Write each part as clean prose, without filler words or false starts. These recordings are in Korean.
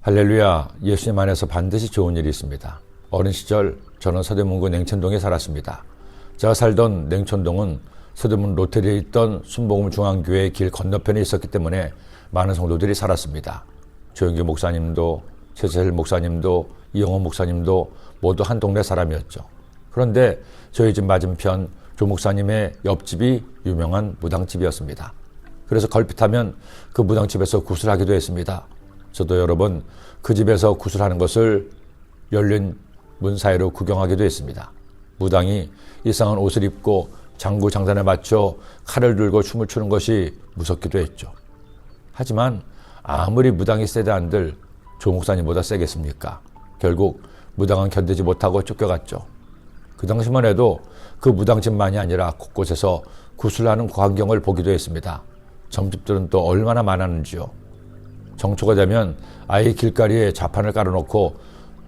할렐루야, 예수님 안에서 반드시 좋은 일이 있습니다. 어린 시절 저는 서대문구 냉천동에 살았습니다. 제가 살던 냉천동은 서대문 로테리에 있던 순복음중앙교회 길 건너편에 있었기 때문에 많은 성도들이 살았습니다. 조영규 목사님도 최세일 목사님도 이영호 목사님도 모두 한 동네 사람이었죠. 그런데 저희 집 맞은편 조 목사님의 옆집이 유명한 무당집이었습니다. 그래서 걸핏하면 그 무당집에서 구슬하기도 했습니다. 저도 여러 번 그 집에서 구슬하는 것을 열린 문 사이로 구경하기도 했습니다. 무당이 이상한 옷을 입고 장구 장단에 맞춰 칼을 들고 춤을 추는 것이 무섭기도 했죠. 하지만 아무리 무당이 세다 한들 조 목사님보다 세겠습니까? 결국 무당은 견디지 못하고 쫓겨갔죠. 그 당시만 해도 그 무당집만이 아니라 곳곳에서 구슬하는 광경을 보기도 했습니다. 점집들은 또 얼마나 많았는지요. 정초가 되면 아예 길가리에 자판을 깔아놓고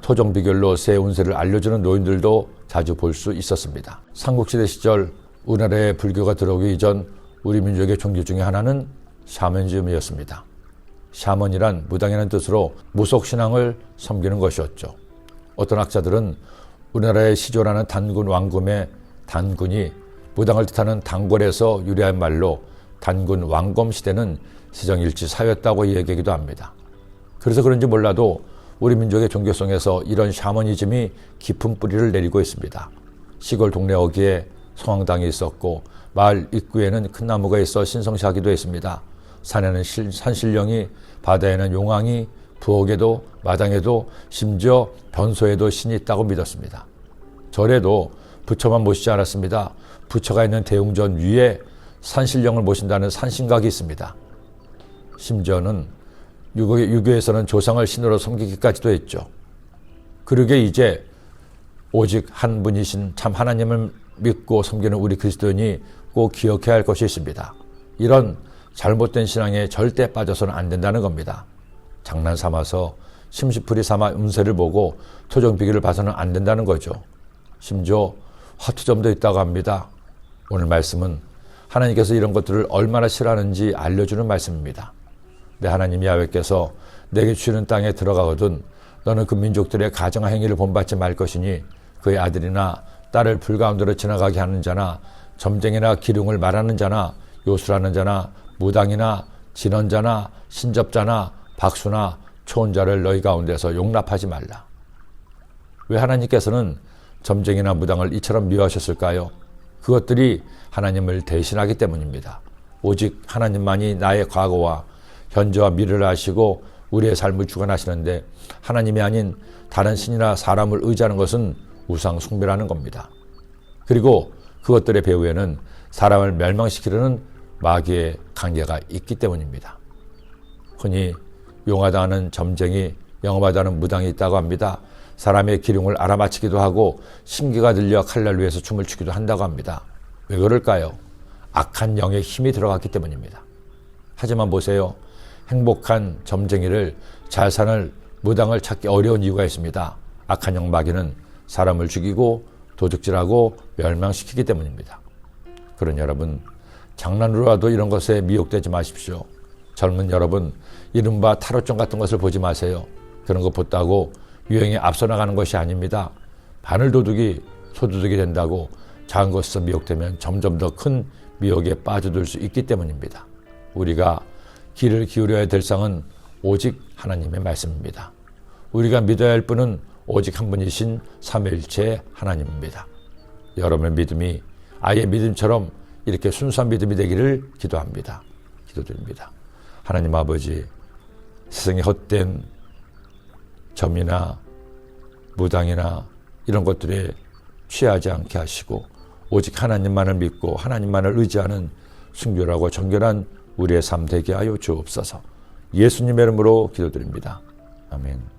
토종 비결로 새 운세를 알려주는 노인들도 자주 볼 수 있었습니다. 삼국시대 시절 우리나라에 불교가 들어오기 이전 우리 민족의 종교 중에 하나는 샤머니즘이었습니다. 샤먼이란 무당이라는 뜻으로 무속신앙을 섬기는 것이었죠. 어떤 학자들은 우리나라의 시조라는 단군 왕검의 단군이 무당을 뜻하는 단골에서 유래한 말로 단군 왕검 시대는 세정일치 사였다고 얘기하기도 합니다. 그래서 그런지 몰라도 우리 민족의 종교성에서 이런 샤머니즘이 깊은 뿌리를 내리고 있습니다. 시골 동네 어귀에 성황당이 있었고 마을 입구에는 큰 나무가 있어 신성시하기도 했습니다. 산에는 산신령이, 바다에는 용왕이, 부엌에도 마당에도 심지어 변소에도 신이 있다고 믿었습니다. 절에도 부처만 모시지 않았습니다. 부처가 있는 대웅전 위에 산신령을 모신다는 산신각이 있습니다. 심지어는 유교에서는 조상을 신으로 섬기기까지도 했죠. 그러게 이제 오직 한 분이신 참 하나님을 믿고 섬기는 우리 그리스도인이 꼭 기억해야 할 것이 있습니다. 이런 잘못된 신앙에 절대 빠져서는 안 된다는 겁니다. 장난 삼아서 심시풀이 삼아 운세를 보고 토종 비결을 봐서는 안 된다는 거죠. 심지어 화투점도 있다고 합니다. 오늘 말씀은 하나님께서 이런 것들을 얼마나 싫어하는지 알려주는 말씀입니다. 내 하나님 야훼께서 내게 주시는 땅에 들어가거든 너는 그 민족들의 가증한 행위를 본받지 말 것이니 그의 아들이나 딸을 불 가운데로 지나가게 하는 자나 점쟁이나 기륭을 말하는 자나 요술하는 자나 무당이나 진언자나 신접자나 박수나 초혼자를 너희 가운데서 용납하지 말라. 왜 하나님께서는 점쟁이나 무당을 이처럼 미워하셨을까요? 그것들이 하나님을 대신하기 때문입니다. 오직 하나님만이 나의 과거와 현재와 미래를 아시고 우리의 삶을 주관하시는데 하나님이 아닌 다른 신이나 사람을 의지하는 것은 우상 숭배라는 겁니다. 그리고 그것들의 배후에는 사람을 멸망시키려는 마귀의 관계가 있기 때문입니다. 흔히 용하다는 점쟁이, 영험하다는 무당이 있다고 합니다. 사람의 기륭을 알아맞히기도 하고 신기가 들려 칼날 위에서 춤을 추기도 한다고 합니다. 왜 그럴까요? 악한 영의 힘이 들어갔기 때문입니다. 하지만 보세요. 행복한 점쟁이를 잘 사는 무당을 찾기 어려운 이유가 있습니다. 악한 영 마귀는 사람을 죽이고 도둑질하고 멸망시키기 때문입니다. 그런 여러분, 장난으로라도 이런 것에 미혹되지 마십시오. 젊은 여러분, 이른바 타로점 같은 것을 보지 마세요. 그런 것 본다고 유행에 앞서 나가는 것이 아닙니다. 바늘도둑이 소도둑이 된다고 작은 것에서 미혹되면 점점 더 큰 미혹에 빠져들 수 있기 때문입니다. 우리가 귀를 기울여야 될 상은 오직 하나님의 말씀입니다. 우리가 믿어야 할 분은 오직 한 분이신 삼위일체 하나님입니다. 여러분의 믿음이 아예 믿음처럼 이렇게 순수한 믿음이 되기를 기도합니다. 기도드립니다. 하나님 아버지, 세상에 헛된 점이나 무당이나 이런 것들에 취하지 않게 하시고 오직 하나님만을 믿고 하나님만을 의지하는 순결하고 정결한 우리의 삶 되게 하여 주옵소서. 예수님의 이름으로 기도드립니다. 아멘.